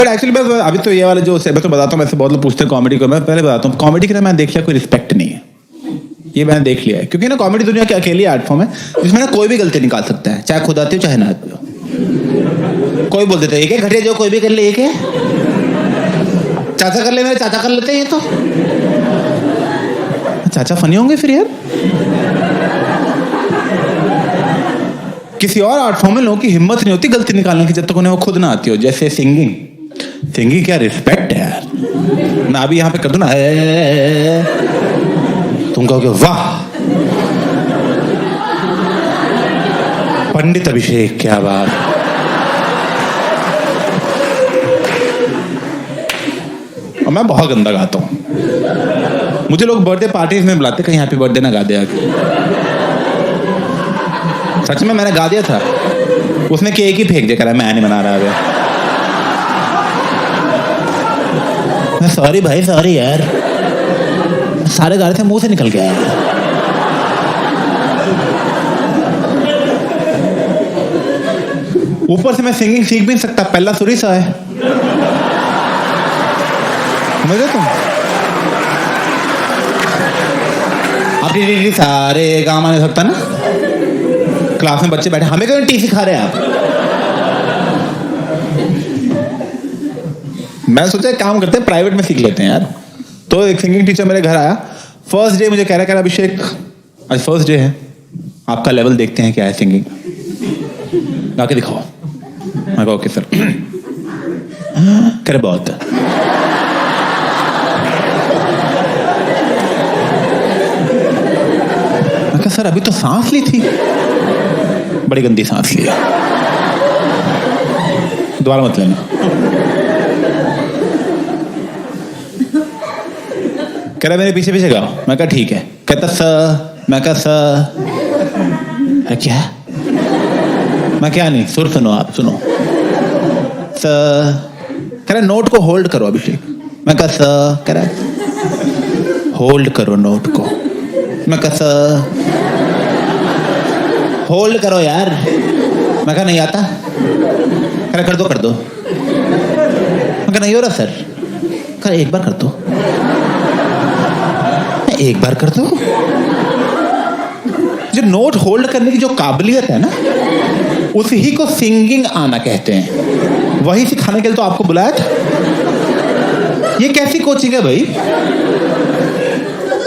But actually मैं अभी तो ये वाला जो मैं तो बताता हूँ, वैसे बहुत लोग पूछते हैं कॉमेडी को, मैं पहले बताता हूँ कॉमेडी की ना मैंने देख लिया कोई रिस्पेक्ट नहीं है, ये मैंने देख लिया है। क्योंकि ना कॉमेडी दुनिया की अकेली आर्ट फॉर्म है जिसमें ना कोई भी गलती निकाल सकता है, चाहे खुद आती हो चाहे ना आती हो। कोई बोल देता है एक है घटिया जो कोई भी कर ले, एक है चाचा कर ले, मेरे चाचा कर लेते हैं, ये तो चाचा फनी होंगे फिर यार। किसी और आर्ट फॉर्म में लोगों की हिम्मत नहीं होती गलती निकालने की जब तक उन्हें वो खुद ना आती हो। जैसे सिंगिंग, सिंगिंग क्या रिस्पेक्ट है यार। मैं अभी यहाँ पे कर दूं ना, तुम कहोगे वाह पंडित अभिषेक क्या बात। और मैं बहुत गंदा गाता हूँ, मुझे लोग बर्थडे पार्टीज में बुलाते, कहीं हैप्पी बर्थडे ना गा दे आके। सच में मैंने गा दिया था, उसने केक ही फेंक दिया, करा मैं नहीं बना रहा अभी। सॉरी भाई सॉरी यार, सारे गा रहे थे मुंह से निकल गया। ऊपर से मैं सिंगिंग सीख भी नहीं सकता, पहला सुरी सा है मुझे। तुम अपनी सारे काम आने सकता ना, क्लास में बच्चे बैठे हमें क्यों टी सिखा रहे हैं आप। मैं सोचा एक काम करते हैं प्राइवेट में सीख लेते हैं यार। तो एक सिंगिंग टीचर मेरे घर आया, फर्स्ट डे मुझे कह रहा अभिषेक आज फर्स्ट डे है, आपका लेवल देखते हैं क्या है सिंगिंग, गा के दिखाओ। मैं कहा ओके सर। कह रहे बहुत मैं कहा सर अभी तो सांस ली थी, बड़ी गंदी सांस ली, दोबारा मत लेना। कह रहा मेरे पीछे पीछे गाओ। मैं कहा ठीक है। कहता स, मैं कहा स, क्या मैं क्या नहीं, सुर सुनो आप सुनो। स, कह रहा नोट को होल्ड करो अभिषेक। मैं कहा स, कह रहा होल्ड करो नोट को। मैं कहा स, होल्ड करो यार। मैं कहा नहीं आता। कह रहा कर दो कर दो। मैं कहा नहीं हो रहा सर। कह रहा एक बार कर दो, एक बार कर दो। जो नोट होल्ड करने की जो काबिलियत है ना, उसी को सिंगिंग आना कहते हैं। वही सिखाने के लिए तो आपको बुलाया था। ये कैसी कोचिंग है भाई।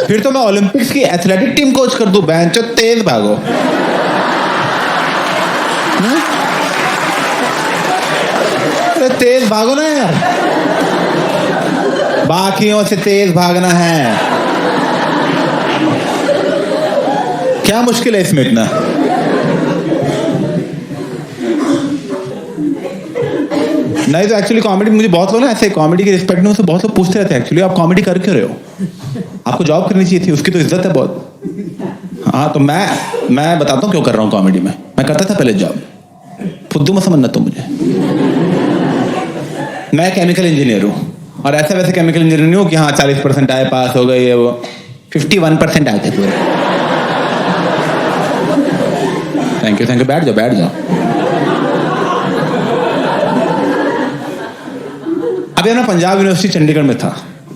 फिर तो मैं ओलंपिक्स की एथलेटिक टीम कोच कर दूं, बेंचो तेज भागो। तेज भागो ना यार, बाकियों से तेज भागना है। क्या मुश्किल है इसमें इतना। नहीं तो एक्चुअली कॉमेडी मुझे बहुत लोग ना ऐसे कॉमेडी के रिस्पेक्ट में, उसे बहुत लोग पूछते रहते हैं एक्चुअली आप कॉमेडी कर क्यों रहे हो, आपको जॉब करनी चाहिए थी, उसकी तो इज्जत है बहुत। हाँ तो मैं बताता हूँ क्यों कर रहा हूँ कॉमेडी में। मैं करता था पहले जॉब, फुद्दू मत समझना तुम मुझे। मैं केमिकल इंजीनियर हूँ, और ऐसा वैसे केमिकल इंजीनियर नहीं हूँ कि हाँ 40% आए पास हो गए, वो 51% आए थे पूरे। थैंक यू बैठ जाओ बैठ जाओ। अभी ना पंजाब यूनिवर्सिटी चंडीगढ़ में था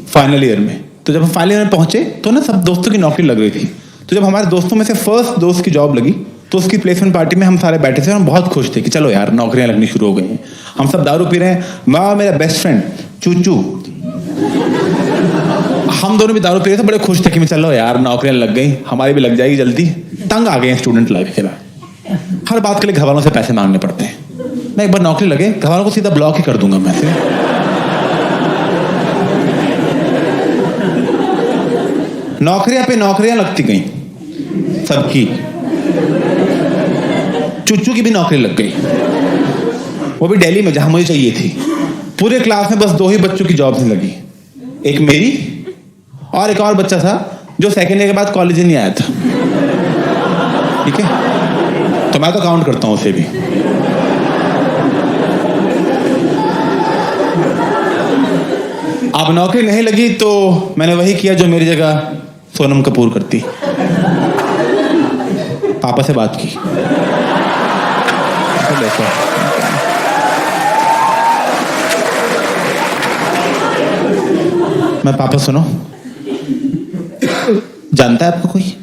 फाइनल ईयर में। तो जब हम फाइनल ईयर में पहुंचे तो ना सब दोस्तों की नौकरी लग रही थी। तो जब हमारे दोस्तों में से फर्स्ट दोस्त की जॉब लगी तो उसकी प्लेसमेंट पार्टी में हम सारे बैठे थे और हम बहुत खुश थे कि चलो यार नौकरियां लगनी शुरू हो गई हैं। हम सब दारू पी रहे हैं, मैं और मेरा बेस्ट फ्रेंड चूचू, हम दोनों भी दारू पी रहे थे, बड़े खुश थे कि चलो यार नौकरियां लग गई, हमारी भी लग जाएगी जल्दी। तंग आ गए हैं स्टूडेंट लाइफ के बाद, हर बात के लिए घर वालों से पैसे मांगने पड़ते हैं। मैं एक बार नौकरी लगे, घर वालों को सीधा ब्लॉक ही कर दूंगा मैं से। नौकरियां पे नौकरियां लगती गई सबकी, चुच्चू की भी नौकरी लग गई, वो भी दिल्ली में जहां मुझे चाहिए थी। पूरे क्लास में बस 2 ही बच्चों की जॉब नहीं लगी, एक मेरी और एक और बच्चा था जो सेकेंड ईयर के बाद कॉलेज ही नहीं आया था। ठीक है, तो मैं तो काउंट करता हूं उसे भी। अब नौकरी नहीं लगी तो मैंने वही किया जो मेरी जगह सोनम कपूर करती, पापा से बात की। मैं पापा सुनो, जानता है आपको कोई?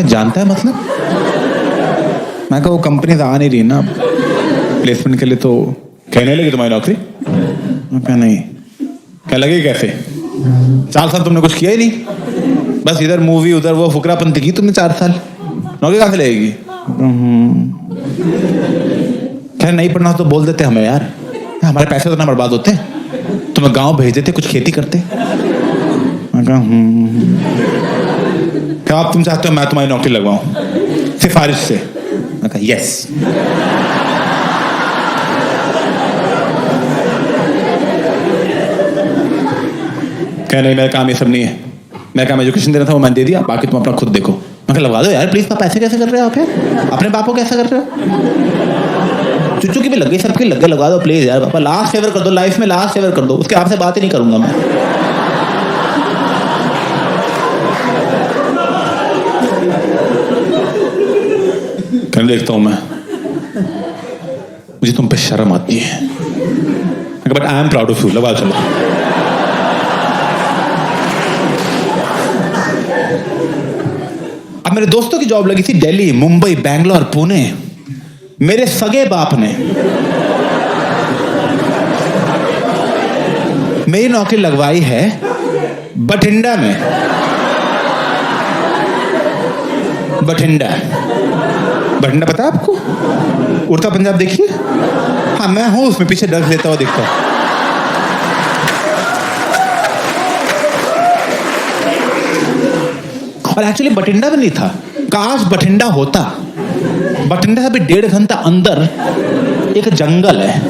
जानता है मतलब? मैं कहा वो कंपनी आ नहीं रही ना प्लेसमेंट के लिए, तो कहने लगी तुम्हारी नौकरी। मैं कहा नहीं। क्या लगे कैसे? 4 साल तुमने कुछ किया ही नहीं, बस इधर मूवी उधर वो फुकरापंती की तुमने 4 साल, नौकरी कहाँ से लगेगी? क्या नहीं पढ़ना तो बोल देते हमें यार, हमारे पैसे तो ना बर्बाद होते, तुम्हें गांव भेज देते, कुछ खेती करते। मैं कहा क्या आप तुम चाहते हो मैं तुम्हारी नौकरी लगवाऊं सिफारिश से? मैं कहा यस। क्या नहीं, मेरा काम ये सब नहीं है। मैं काम एजुकेशन देना था वो मैंने दे दिया, बाकी तुम अपना खुद देखो। मैं कहा लगवा दो यार प्लीज। आप ऐसे कैसे कर रहे हो आप यार? अपने बाप को कैसा कर रहे हो? चुच्चू की भी लग गई, सबकी लग गई, लगवा दो प्लीज यार पापा, लास्ट फेवर कर दो, लाइफ में लास्ट फेवर कर दो, उसके आपसे बात ही नहीं करूंगा मैं। कर देखता हूं मैं, मुझे तुम पे शर्म आती है, but I am proud of you. लगा चलो। अब मेरे दोस्तों की जॉब लगी थी दिल्ली, मुंबई, बैंगलोर, पुणे। मेरे सगे बाप ने मेरी नौकरी लगवाई है बठिंडा में। बठिंडा पता है आपको? उड़ता पंजाब देखिए। हाँ मैं हूं उसमें, पीछे डर लेता हुआ दिखता है। और एक्चुअली बठिंडा में नहीं था, काश बठिंडा होता। बठिंडा से भी 1.5 घंटा अंदर एक जंगल है,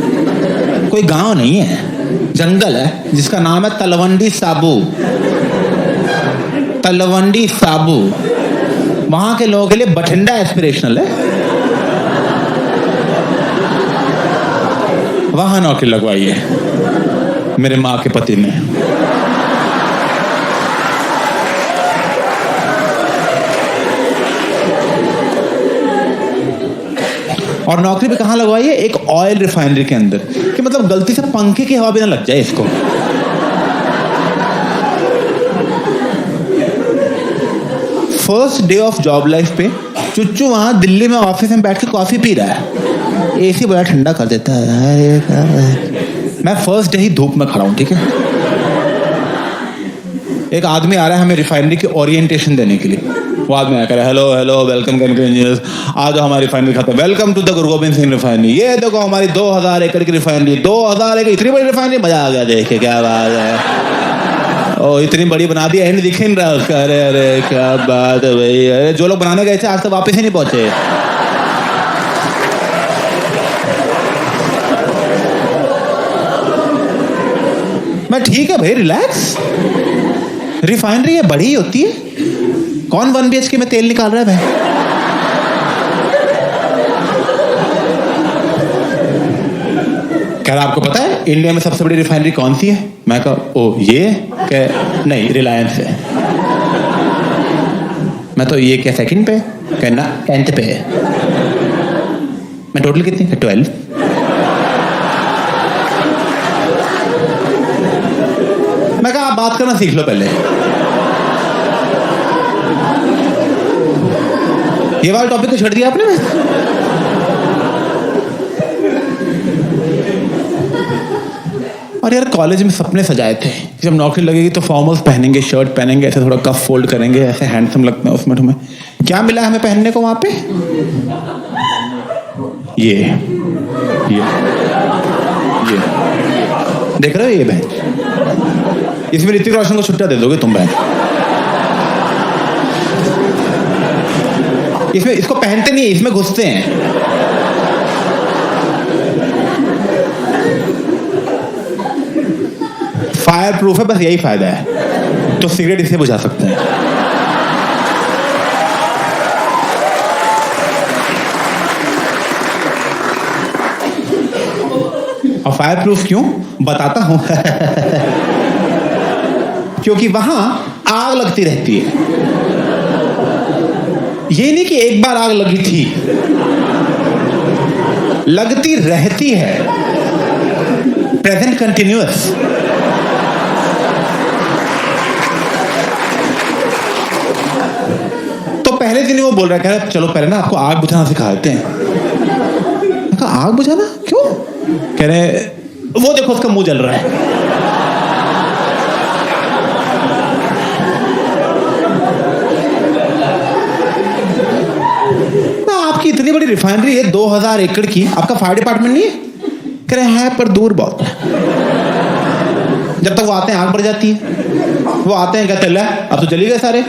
कोई गांव नहीं है, जंगल है जिसका नाम है तलवंडी साबू। तलवंडी साबू, वहां के लोगों के लिए बठिंडा एस्पिरेशनल है। वहां नौकरी लगवाई है मेरे माँ के पति ने। और नौकरी भी कहां लगवाई है? एक ऑयल रिफाइनरी के अंदर, कि मतलब गलती से पंखे की हवा भी ना लग जाए इसको। First day of job life पे चुच्चू वहां दिल्ली में ऑफिस में बैठ के कॉफी पी रहा है, एसी बड़ा ठंडा कर देता है। मैं फर्स्ट डे ही धूप में खड़ा हूं, ठीक है। एक आदमी आ रहा है हमें रिफाइनरी की ओरिएंटेशन देने के लिए। वो आदमी आया करे hello hello welcome chemical engineers, आज हमारी रिफाइनरी खाता है, welcome to the Guru Gobind Singh refinery. ये देखो हमारी 2000 एकड़ की रिफाइनरी, 2000 एकड़, इतनी बड़ी रिफाइनरी, मजा आ गया देख के, क्या बात है। ओ इतनी बड़ी बना दी है, दिख नहीं रहा उसका। अरे अरे क्या बात है भाई, अरे जो लोग बनाने गए थे आज तक वापस ही नहीं पहुंचे। मैं ठीक है भाई, रिलैक्स, रिफाइनरी है बड़ी होती है, कौन 1 BHK में तेल निकाल रहा है भाई? क्या आपको पता है इंडिया में सबसे बड़ी रिफाइनरी कौन सी है? मैं कहा ओ ये क्या, नहीं रिलायंस है। मैं तो ये क्या सेकंड पे, कहना 10th पे है। मैं टोटल कितनी है? 12। मैं कहा आप बात करना सीख लो पहले। ये वाला टॉपिक तो छोड़ दिया आपने। और यार कॉलेज में सपने सजाए थे कि जब नौकरी लगेगी तो फॉर्मल्स पहनेंगे, शर्ट पहनेंगे, ऐसे थोड़ा कफ फोल्ड करेंगे, ऐसे हैंडसम लगते हैं उसमें। तुम्हें क्या मिला हमें पहनने को वहां पे? ये देख रहे हो, ये बहन, इसमें ऋतिक रोशन को छुट्टा दे दोगे तुम बहन। इसमें इसको पहनते नहीं, इसमें घुसते हैं। फायर प्रूफ है, बस यही फायदा है। तो सिगरेट इसे बुझा सकते हैं। और फायर प्रूफ क्यों बताता हूं क्योंकि वहां आग लगती रहती है। ये नहीं कि एक बार आग लगी थी, लगती रहती है, प्रेजेंट कंटिन्यूअस। तो पहले दिन ही वो बोल रहा है, कह रहा चलो पहले ना आपको आग बुझाना सिखा देते हैं। मैं कहा आग बुझाना क्यों? कह रहे वो देखो उसका मुंह जल रहा है। आपकी इतनी बड़ी रिफाइनरी है 2000 एकड़ की, आपका फायर डिपार्टमेंट नहीं है? कह रहे हैं पर दूर बहुत है। जब तक वो आते हैं आग बढ़ जाती है। वो आते हैं कहते हैं अब तो जली गए सारे,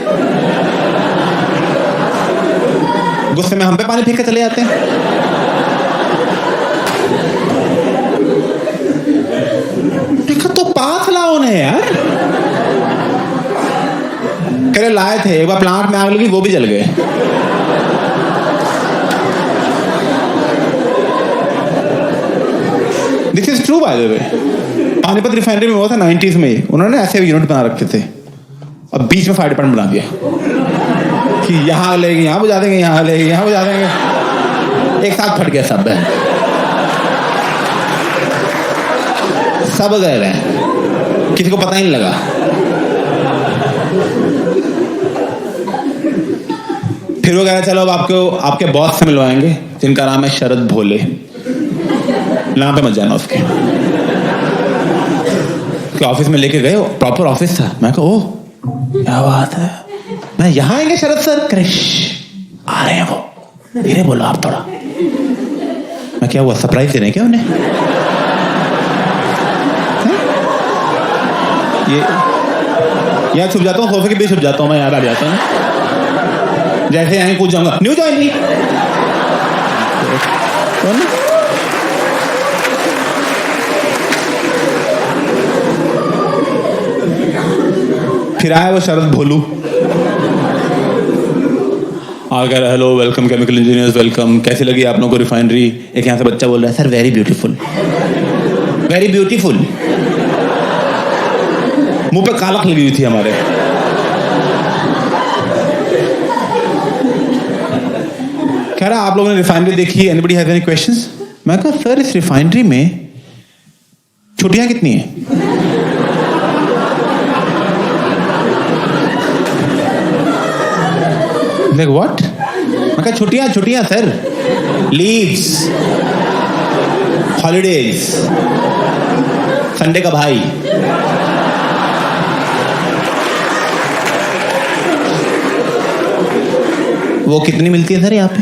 गुस्से में हम पे पानी फेंक के चले जाते हैं। देखा तो पास लाओ ने यार। कह रहे लाए थे, एक बार प्लांट में आग लगी वो भी जल गए। This is true by the way. Panipat refinery में हुआ था 90s में, उन्होंने ऐसे यूनिट बना रखे थे और बीच में फायर डिपार्टमेंट बना दिया कि यहाँ लेंगे यहाँ बुझा देंगे, यहाँ लेंगे यहाँ बुझा देंगे। एक साथ फट गया सब, सब गए रहे, किसी को पता ही नहीं लगा। फिर वो कह रहे चलो अब आपको आपके बॉस से मिलवाएंगे जिनका नाम है शरद भोले, नाम पे मत जाना उसके। ऑफिस में लेके गए, प्रॉपर ऑफिस था। मैं कहा ओह क्या बात है, मैं यहाँ आएंगे शरद सर? क्रिश आ रहे हैं वो, धीरे बोलो आप थोड़ा। मैं क्या हुआ सरप्राइज दे रहे हैं क्या उन्हें? ये यहाँ छुप जाता हूँ, सोफे के बीच छुप जाता हूँ मैं, यहाँ बैठ जाता हूँ, जैसे यहाँ कूद जाऊंगा न्यू ज्वाइनिंग। फिर आया वो शरद भोलू, आकर hello welcome chemical engineers welcome, कैसी लगी आप लोगों को रिफाइनरी? एक यहाँ से बच्चा बोल रहा है sir very beautiful, very beautiful. मुंह पे कालक लगी हुई थी हमारे। कह रहा आप लोगों ने रिफाइनरी देखी, एनीबडी हैव एनी क्वेश्चंस? मैं कहा सर इस रिफाइनरी में छुट्टियां कितनी हैं? Like what? मैं कहा छुट्टियां सर, लीव्स, हॉलीडेज, संडे का भाई। वो कितनी मिलती है सर यहाँ पे?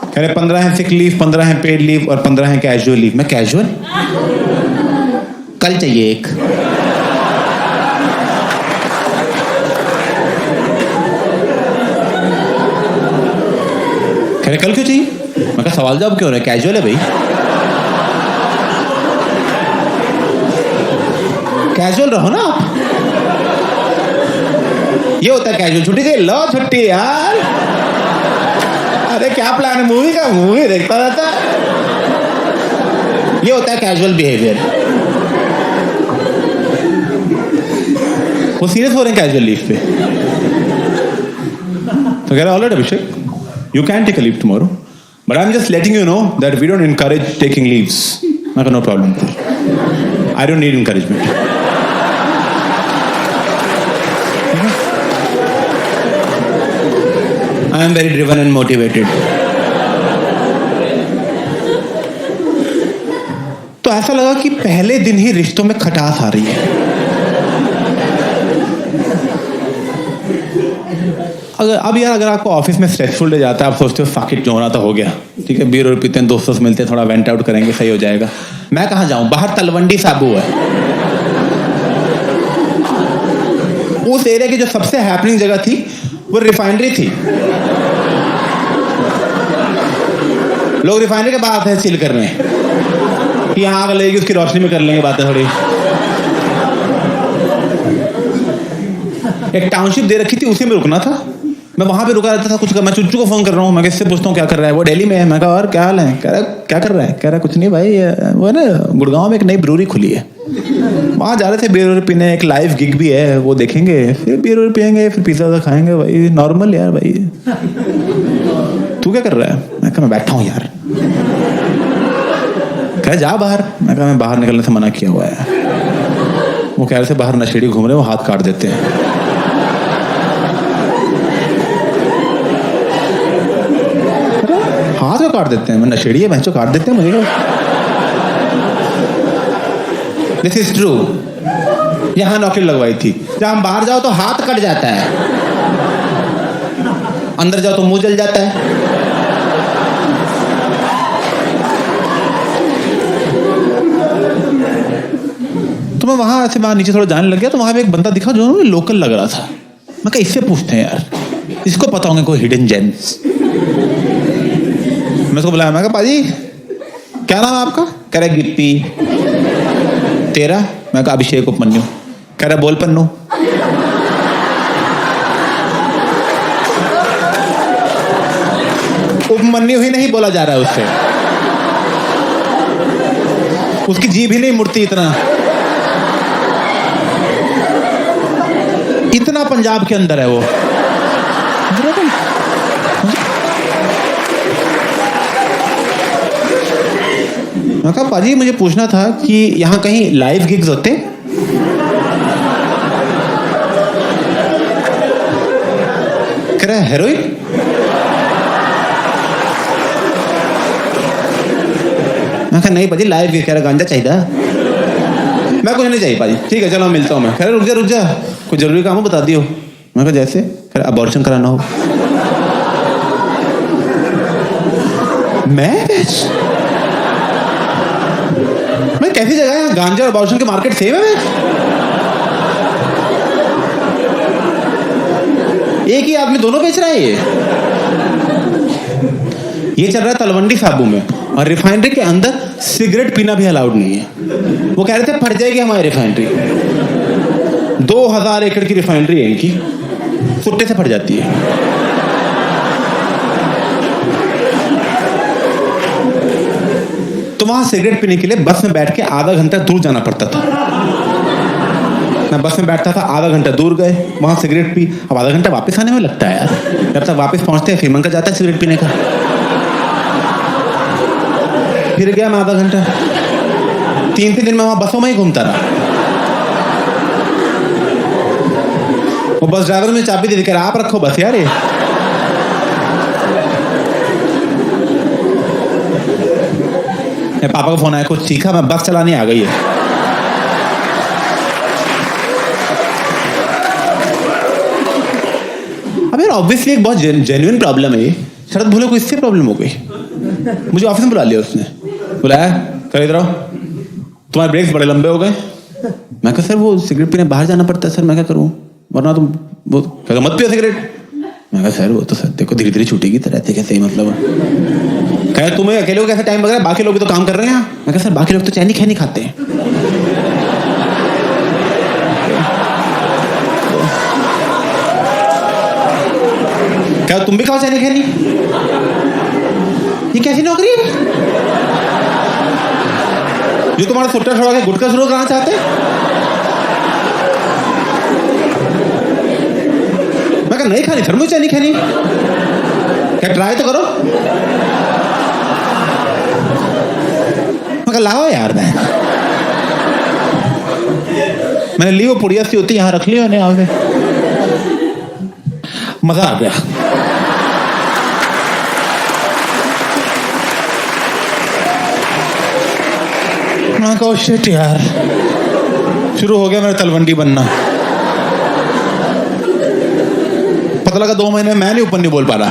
कह रहे 15 है सिक लीव, 15 है पेड लीव और 15 है कैजुअल लीव। मैं कैजुअल कल चाहिए एक। कह रहे कल क्यों चाहिए? मैं कहा सवाल जवाब क्यों रहे, कैजुअल है भाई। कैजुअल रहो ना आप। ये होता है कैजुअल, छुट्टी चाहिए लो छुट्टी यार। अरे क्या प्लान है मूवी का? मूवी देखता रहता है। ये होता है कैजुअल बिहेवियर। वो सीरियस हो रहे हैं कैजुअल लीव पे। तो कह रहे alright Abhishek, you can take a leave tomorrow, but I'm just letting you know that we don't encourage taking leaves. I got no problem. I don't need encouragement. I am very driven and motivated. तो ऐसा लगा कि पहले दिन ही रिश्तों में खटास आ रही है। अगर आपको ऑफिस में स्ट्रेसफुल डे जाता है, आप सोचते हो फक इट जो होना तो हो गया, ठीक है, बीयर और पीते हैं, दोस्तों से मिलते हैं, थोड़ा वेंट आउट करेंगे, सही हो जाएगा। मैं कहाँ जाऊं, बाहर तलवंडी साबू है। उस एरिया की जो सबसे हैपनिंग जगह थी वो रिफाइनरी थी। लोग रिफाइनरी के बाद है चिल करने कि यहाँ आग लगेगी उसकी रोशनी में कर लेंगे बातें थोड़ी। एक टाउनशिप दे रखी थी, उसी में रुकना था। मैं वहां पे रुका रहता था कुछ। मैं चुच्चू को फोन कर रहा हूँ, मैं किससे पूछता हूँ क्या कर रहा है, वो दिल्ली में है। मैं कहा और क्या हाल है? कह रहा क्या कर रहा है? कह रहा कुछ नहीं भाई, वो ना गुड़गांव में एक नई ब्रूरी खुली है, वहां जा रहे थे बियर पीने, एक लाइव गिग भी है, वो देखेंगे, फिर बियर पियेंगे, फिर पिज्जा खाएंगे। भाई नॉर्मल यार। भाई तू क्या कर रहा है? मैं कहा मैं बैठा हूँ यार। कह जा बाहर। मैं कहा मैं बाहर निकलने से मना किया हुआ है। वो कह रहे थे बाहर नशेड़ी घूम रहे, वो हाथ काट देते हैं। हाथ को काट देते हैं? मैं नशेड़ी है, भैंसो काट देते हैं मुझे। This is true. यहां नौकरी लगवाई थी, जब हम बाहर जाओ तो हाथ कट जाता है, अंदर जाओ तो मुंह जल जाता है। तो मैं वहां ऐसे बाहर नीचे थोड़ा जाने लग गया, तो वहां पे एक बंदा दिखा जो लोकल लग रहा था। मैं कहा इससे पूछते हैं यार, इसको पता होंगे कोई हिडन जेम्स। मैं उसको बुलाया, मैं कहा पाजी क्या नाम है आपका? कह रहा गिप्पी। तेरा? मैं कहा अभिषेक उपमन्यु। कह रहा बोल पन्नू। उपमन्यु ही नहीं बोला जा रहा है उससे, उसकी जीभ ही नहीं मुड़ती इतना पंजाब के अंदर है वो। मैं कहा पाजी मुझे पूछना था कि यहाँ कहीं लाइव गिग्स होते? कह रहा है हेरोइन। मैं कहा नहीं पाजी लाइव गिग। कह रहा गांजा चाहिए? मैं कुछ नहीं चाहिए पाजी। ठीक है चलो मिलता हूँ मैं। कह रहा रुक जा कोई जरूरी काम हो बता दियो। मैं कहा जैसे? कह रहा अबॉर्शन कराना हो। मैं कैसी जगह है? गांजा और अबॉर्शन के मार्केट सेम है? एक ही आदमी दोनों बेच रहा है। ये चल रहा है तलवंडी साबू में, और रिफाइनरी के अंदर सिगरेट पीना भी अलाउड नहीं है। वो कह रहे थे फट जाएगी हमारी रिफाइनरी। 2000 एकड़ की रिफाइनरी है इनकी, सुट्टे से फट जाती है। तो वहां सिगरेट पीने के लिए बस में बैठ के आधा घंटा दूर जाना पड़ता था। मैं बस में बैठता था, आधा घंटा दूर गए, वहां सिगरेट पी। अब आधा घंटा वापस आने में लगता है यार। जब तक वापस पहुंचते हैं फिर मन का जाता है सिगरेट पीने का। फिर गया मैं आधा घंटा। 3 दिन में वहां बसों में ही घूमता रहा। वो बस ड्राइवर में चाबी दे दी, कह रहा आप रखो बस यार ये। पापा का फोन आया, कुछ सीखा? मैं बस चलाने आ गई है। अब यार ऑब्वियसली एक बहुत जेन्युइन प्रॉब्लम है ये। शरद भूले को इससे प्रॉब्लम हो गई। मुझे ऑफिस में बुला लिया उसने, बुलाया, कर इधर आओ, तुम्हारे ब्रेक्स बड़े लंबे हो गए। मैं कहा सर वो सिगरेट पीने बाहर जाना पड़ता है सर, मैं क्या करूँ वरना तुम वो मत पियो सिगरेट। मैं कहा सर वो तो सर देखो धीरे धीरे छूटेगी तरह से, कैसे ही मतलब। कह तुम्हें अकेले को कैसे टाइम वगैरह, बाकी लोग भी तो काम कर रहे हैं। मैं कहा सर बाकी लोग तो चैनी खैनी खाते हैं। क्या तुम भी खाओ चैनी खैनी? ये कैसी नौकरी है जो तुम्हारा सुट्टा छोड़ा के गुटखा शुरू करना चाहते हैं? मैं कहा नहीं खानी सर मुझे चैनी खैनी। क्या ट्राई तो करो? मैं कहा लाओ यार। मैंने ली वो पुड़िया सी होती यहाँ रख ली मैंने, आगे मजा आ गया। मैं कहा शिट यार, शुरू हो गया मेरा तलवंडी बनना। पता लगा 2 महीने मैं नहीं ऊपर नहीं बोल पा रहा।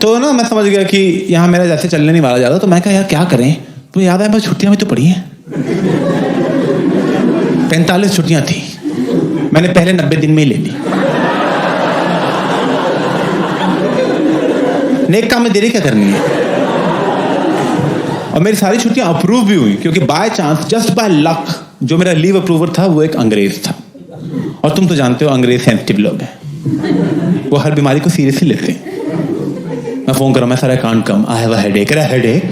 तो ना मैं समझ गया कि यहाँ मेरा जैसे चलने नहीं वाला ज्यादा। तो मैं कहा यार क्या करें। तो याद है बस छुट्टियां भी तो पड़ी हैं। 45 छुट्टियां थी, मैंने पहले 90 दिन में ही ले ली। नेक काम में देरी क्या करनी है। और मेरी सारी छुट्टियां अप्रूव भी हुई, क्योंकि by chance just by luck जो मेरा लीव अप्रूवर था वो एक अंग्रेज था। और तुम तो जानते हो अंग्रेज सेंसिटिव लोग हैं, वो हर बीमारी को सीरियसली लेते हैं। मैं फोन कर रहा हूं, मैं sir I can't come, I have a headache. Headache?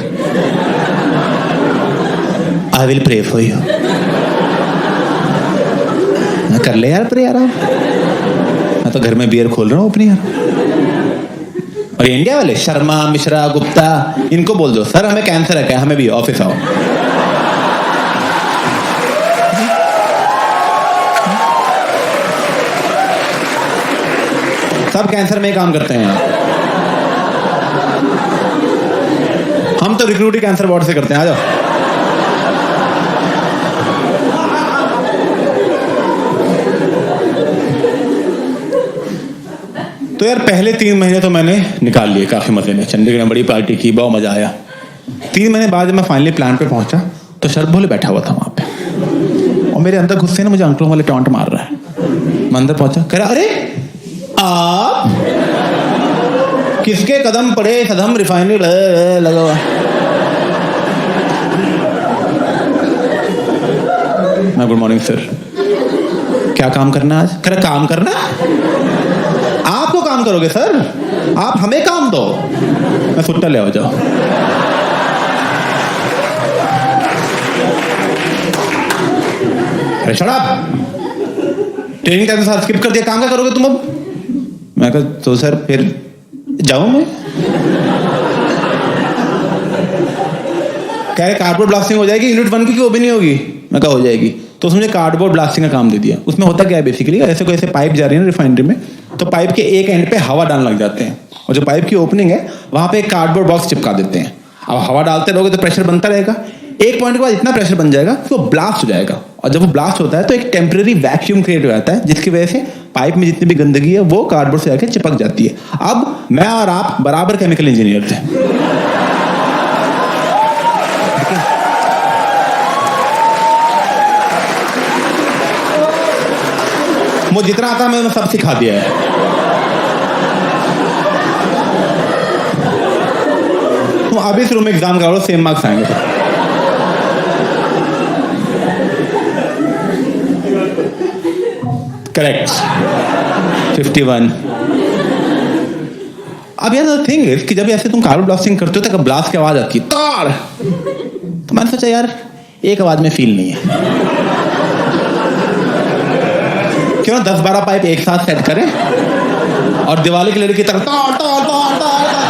I will pray for you. कर ले यार प्रे आराम। तो घर में बियर खोल रहा हूँ अपनी यार। और ये इंडिया वाले शर्मा, मिश्रा, गुप्ता, इनको बोल दो सर हमें कैंसर है क्या, हमें भी ऑफिस आओ। सब कैंसर में काम करते हैं। हम तो रिक्रूटिंग कैंसर वार्ड से करते हैं, आ जाओ। तो यार पहले 3 महीने तो मैंने निकाल लिए काफी मजे में, चंडीगढ़ में बड़ी पार्टी की, बहुत मजा आया। 3 महीने बाद जब मैं फाइनली प्लान पे पहुंचा तो शरद भोले बैठा हुआ था वहां पे, और मेरे अंदर गुस्से ने मुझे अंकलों वाले टॉन्ट मार रहा है। मैं अंदर पहुंचा, कह रहा अरे आप किसके कदम पड़े, सदम रिफाइनरी लगा हुआ। मैं गुड मॉर्निंग सर, क्या काम करना आज? कह रहा काम करना? आपको काम करोगे सर, आप हमें काम दो। मैं सुट्टा ले आओ जाओ। अरे शट अप, ट्रेनिंग टाइम के साथ स्किप कर दिया, काम क्या करोगे तुम अब? मैं कहा तो सर फिर जाऊं मैं? कह रहे कार्डबोर्ड ब्लास्टिंग हो जाएगी यूनिट 1 की, वो भी नहीं होगी। मैं कहा हो जाएगी। तो उसने कार्डबोर्ड ब्लास्टिंग का काम दे दिया। उसमें होता क्या है बेसिकली, ऐसे कोई ऐसे पाइप जा रही है ना रिफाइनरी में, तो पाइप के एक एंड पे हवा डालने लग जाते हैं, और जो पाइप की ओपनिंग है वहां पे एक कार्डबोर्ड बॉक्स चिपका देते हैं। अब हवा डालते रहोगे तो प्रेशर बनता रहेगा, एक पॉइंट के बाद इतना प्रेशर बन जाएगा कि वो ब्लास्ट हो जाएगा, और जब वो ब्लास्ट होता है तो एक टेम्परेरी वैक्यूम क्रिएट हो जाता है, जिसकी वजह से पाइप में जितनी भी गंदगी है वो कार्डबोर्ड से जाके चिपक जाती है। अब मैं और आप बराबर केमिकल इंजीनियर थे। मुझे जितना आता है मैंने सब सिखा दिया है। तुम अभी इस रूम में एग्जाम करो, सेम मार्क्स आएंगे। करेक्ट 51। अब यार थिंग इज कि जब ऐसे तुम कार्बन ब्लास्टिंग करते हो तो ब्लास्ट की आवाज आती है तार, तो मैंने सोचा यार एक आवाज में फील नहीं है, क्यों 10-12 पाइप एक साथ सेट करें और दिवाली की लड़ी की तरह तार तार तार तार तार।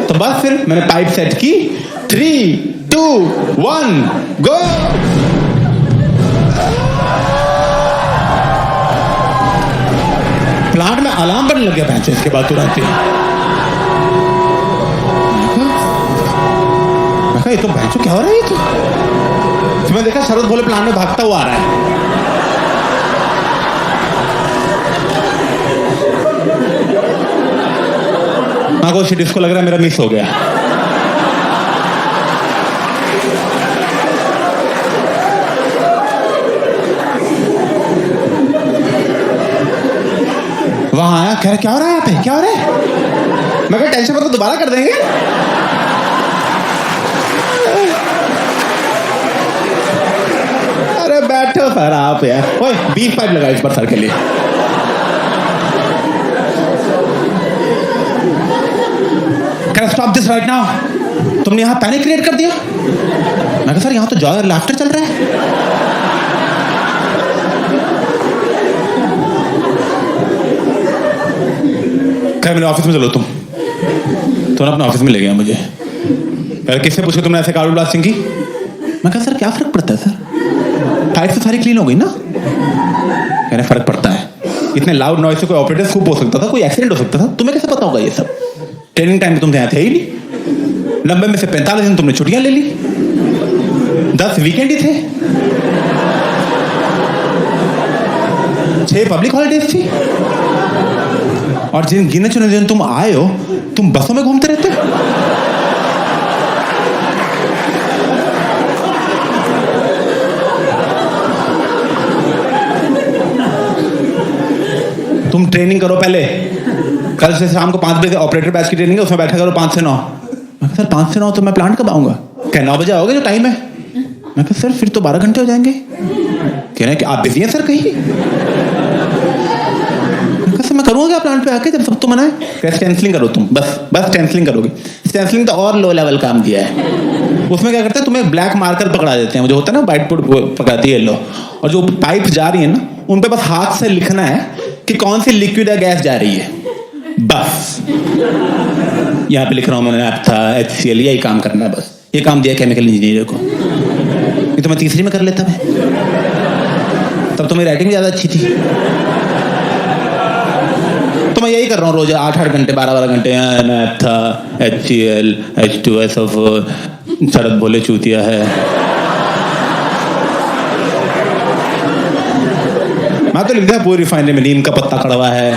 तो बस फिर मैंने पाइप सेट की, 3, 2, 1 गो। प्लांट में अलार्म बनने लग गया भैंस इसके बाद तुरंत ही। मैं कहा ये तो भैंसो क्या हो रहा है ये तो मैं देखा शरद भोले प्लांट में भागता हुआ आ रहा है। मैं को शिट इसको लग रहा है मेरा मिस हो गया। वहां आया, कह रहा क्या हो रहा है यहाँ पे, क्या हो रहा है? मैं कहा टेंशन मत, तो दोबारा कर देंगे। अरे बैठो सर आप यार, ओए 20 पाइप लगा इस बार सर के लिए। Can I stop this right now? तुमने यहाँ पैनिक क्रिएट कर दिया। मैं कहा सर यहाँ तो जॉय और लाफ्टर चल रहा है। खैर मेरे ऑफिस में चलो तुम अपने ऑफिस में ले गया मुझे। किससे पूछो तुमने ऐसे कार्बन ब्लास्टिंग की? मैं कहा सर क्या फर्क पड़ता है सर, पाइप तो सारी क्लीन हो गई ना। कहने फर्क पड़ता है, इतने लाउड नॉइज से कोई ऑपरेटर स्कूप हो सकता था, कोई एक्सीडेंट हो सकता था, तुम्हें कैसे पता होगा ये सब? ट्रेनिंग टाइम में तुम यहाँ थे ही नहीं। 90 में से 45 दिन तुमने छुट्टियां ले ली, 10 वीकेंड ही थे, 6 पब्लिक हॉलिडेज थी, और जिन गिने चुने दिन तुम आए हो तुम बसों में घूमते रहते हो। तुम ट्रेनिंग करो पहले, कल से शाम को 5 बजे ऑपरेटर बैच की ट्रेनिंग है, उसमें बैठा करो 5 से 9। मैं सर 5 से 9 तो मैं प्लांट कब आऊंगा? क्या 9 बजे आओगे जो टाइम है? मैं कहा सर फिर तो 12 घंटे हो जाएंगे। कह रहे हैं कि आप बिजी हैं सर कहीं? मैं करूंगा क्या प्लांट पे आके जब सब तो मना है? स्टेंसिलिंग करो तुम, बस स्टेंसिलिंग करोगे। स्टेंसिलिंग तो और लो लेवल काम दिया है। उसमें क्या करते हैं, तुम्हें ब्लैक मार्कर पकड़ा देते हैं, जो होता है ना व्हाइट बोर्ड पकड़ाती है येलो, और जो पाइप जा रही है ना उन पे बस हाथ से लिखना है कि कौन सी लिक्विड या गैस जा रही है, बस। यहाँ पे लिख रहा हूँ मैंने नैप्था HCl, यही काम करना है बस। ये काम दिया केमिकल इंजीनियर को। ये तो मैं तीसरी में कर लेता मैं, तब तो मेरी राइटिंग ज्यादा अच्छी थी। तो मैं यही कर रहा हूँ रोज 8-8 घंटे 12-12 घंटे, नैप्था HCl H2SO4, शरद भोले चूतिया है। मैं तो लिख दिया पूरी रिफाइनरी में नीम का पत्ता कड़वा है।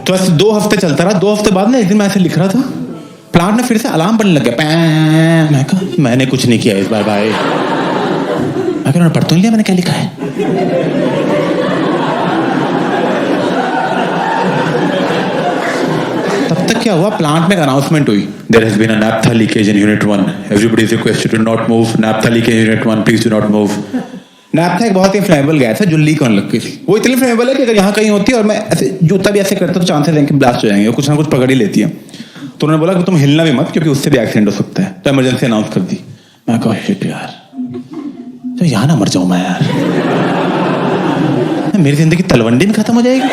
तो ऐसे 2 हफ्ते चलता रहा। 2 हफ्ते बाद ना एक दिन मैं ऐसे लिख रहा था, प्लांट में फिर से अलार्म बनने लग गया। मैं कहा मैंने कुछ नहीं किया इस बार भाई। मैं कहा पढ़ तो नहीं लिया मैंने क्या लिखा है। तब तक क्या हुआ, प्लांट में एक अनाउंसमेंट हुई, there has been a naphtha leakage in unit 1, everybody is requested to not move, naphtha leakage in unit 1, please do not move. Naphtha एक बहुत ही फ्लेमेबल गैस है जो लीक होने लग गई थी। वो इतनी फ्लेमेबल है कि अगर यहाँ कहीं होती है और मैं ऐसे जूता भी ऐसे करता तो चांसेस हैं कि ब्लास्ट हो जाएंगे, कुछ ना कुछ पकड़ ही लेती है। तो उन्होंने बोला कि तुम हिलना भी मत क्योंकि उससे भी एक्सीडेंट हो सकता है, तो इमरजेंसी अनाउंस कर दी। मैं कहा शिट यार, तो यहाँ ना मर जाऊं मैं यार, मेरी जिंदगी तलवंडी में खत्म हो जाएगी।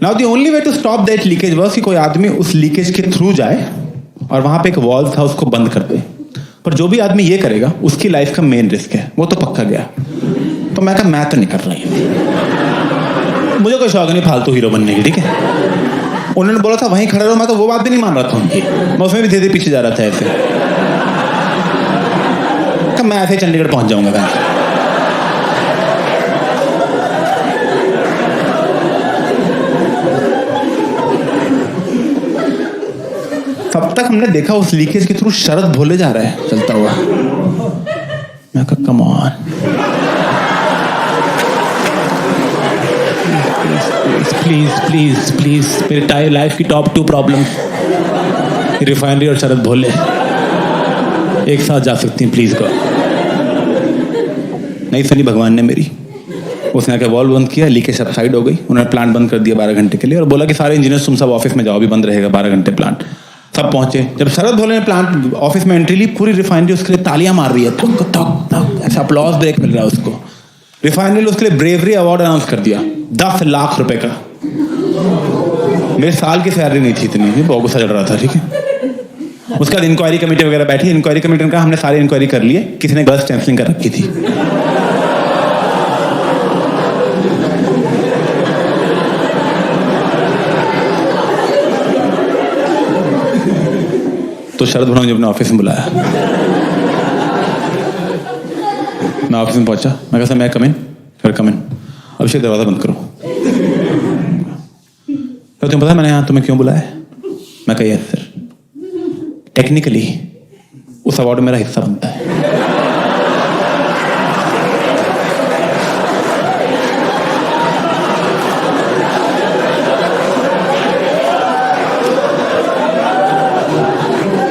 Now the only way to stop that leakage was कि कोई आदमी उस लीकेज के थ्रू जाए और वहां पे एक वॉल्व था उसको बंद कर दे। पर जो भी आदमी ये करेगा उसकी लाइफ का मेन रिस्क है, वो तो पक्का गया। तो मैं कहा मैं तो नहीं कर रहा, मुझे कोई शौक नहीं फालतू हीरो बनने की, ठीक है। उन्होंने बोला था वहीं खड़े रहो, मैं तो वो बात भी नहीं मान रहा था उनकी, मैं उसमें भी धीरे धीरे पीछे जा रहा था ऐसे। मैं ऐसे चंडीगढ़ पहुंच जाऊंगा मैं। तब तक हमने देखा उस लीकेज के थ्रू शरद भोले जा रहा है चलता हुआ। मैं कहा come on, please please please, मेरी लाइफ की टॉप 2 प्रॉब्लम, रिफाइनरी और शरद भोले एक साथ जा सकती हैं, प्लीज को। नहीं सुनी भगवान ने मेरी, उसने आके वॉल्व बंद किया, लीकेज सबसाइड हो गई। उन्होंने प्लांट बंद कर दिया 12 घंटे के लिए और बोला कि सारे इंजीनियर्स तुम सब ऑफिस में जाओ, भी बंद रहेगा 12 घंटे प्लांट। सब पहुंचे। जब शरद भोले ने प्लांट ऑफिस में एंट्री ली, पूरी रिफाइनरी उसके लिए तालियां मार रही है, थक थक थक, ऐसा अपलॉज ब्रेक मिल रहा है उसको। रिफाइनरी ने उसके लिए ब्रेवरी अवार्ड अनाउंस कर दिया 10 लाख रुपए का। मेरे साल की सैलरी नहीं थी इतनी, बहुत गुस्सा चढ़ रहा था, ठीक है। उसके बाद इंक्वायरी कमेटी वगैरह बैठी, इंक्वायरी कमेटी ने कहा हमने सारी इंक्वायरी कर लिए, किसी ने गलत स्टैंपलिंग कर रखी थी। तो शरद भोले ने अपने ऑफिस में बुलाया। मैं ऑफिस में पहुंचा, मैं कहा सर मैं कम इन, फिर कम इन, अभिषेक दरवाजा बंद करो। तो तुम्हें पता मैंने यहाँ तुम्हें क्यों बुलाया? मैं कहा यस सर, टेक्निकली उस अवार्ड में मेरा हिस्सा बनता है।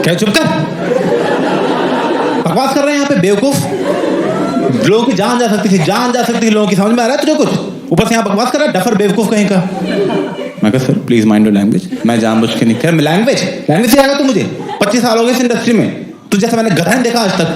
क्या चुप कर, बकवास कर रहे हैं यहाँ पे बेवकूफ। लोगों की जान जा सकती थी, जान जा सकती थी लोगों की, समझ में आ रहा है तुझे कुछ? ऊपर से यहाँ बकवास कर रहा है, डफर बेवकूफ कहीं का। मैं कहा sir please mind your language, मैं जानबूझ के नहीं कर। लैंग्वेज से आएगा तू, मुझे 25 साल हो गए इस इंडस्ट्री में, तू जैसा मैंने गधा नहीं देखा आज तक।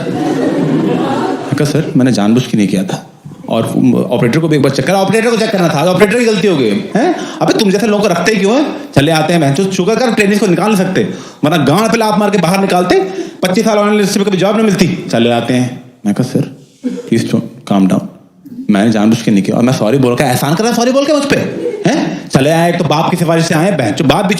मैं कहा सर मैंने जानबूझ के नहीं किया था, और ऑपरेटर को भी एक बार चेक करा, ऑपरेटर को चेक करना था, ऑपरेटर की गलती हो गई है। अबे तुम जैसे लोगों को रखते ही क्यों है? चले आते हैं मैं शुगर कर ट्रेनिंग को निकाल नहीं सकते, वरना गांड पे लात मार के बाहर निकालते। 25 साल वाले इंडस्ट्री में कभी जॉब नहीं मिलती, चले आते हैं। मैं कहा सर प्लीज काम डाउन, मैंने जानबूझ के नहीं किया, और मैं सॉरी बोल के एहसान कर रहा, सॉरी बोल के मुझ पे हैं। चले आए, तो बाप की सिफारिश से आए, बाप भी